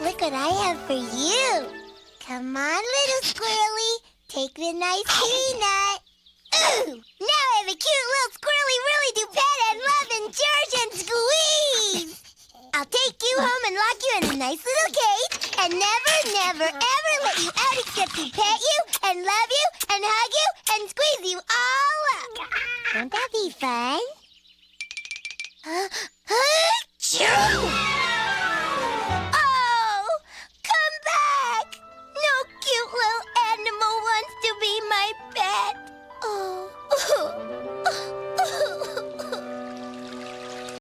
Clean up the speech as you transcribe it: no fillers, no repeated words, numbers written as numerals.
look what I have for you. Come on, little squirrely. Take the nice peanut. Ooh, now I have a cute little squirrely really do pet and love and cherish and squeeze. I'll take you home and lock you in a nice little cage and never, ever let you out except to pet you and love you and hug you and squeeze you all up. Won't that be fun?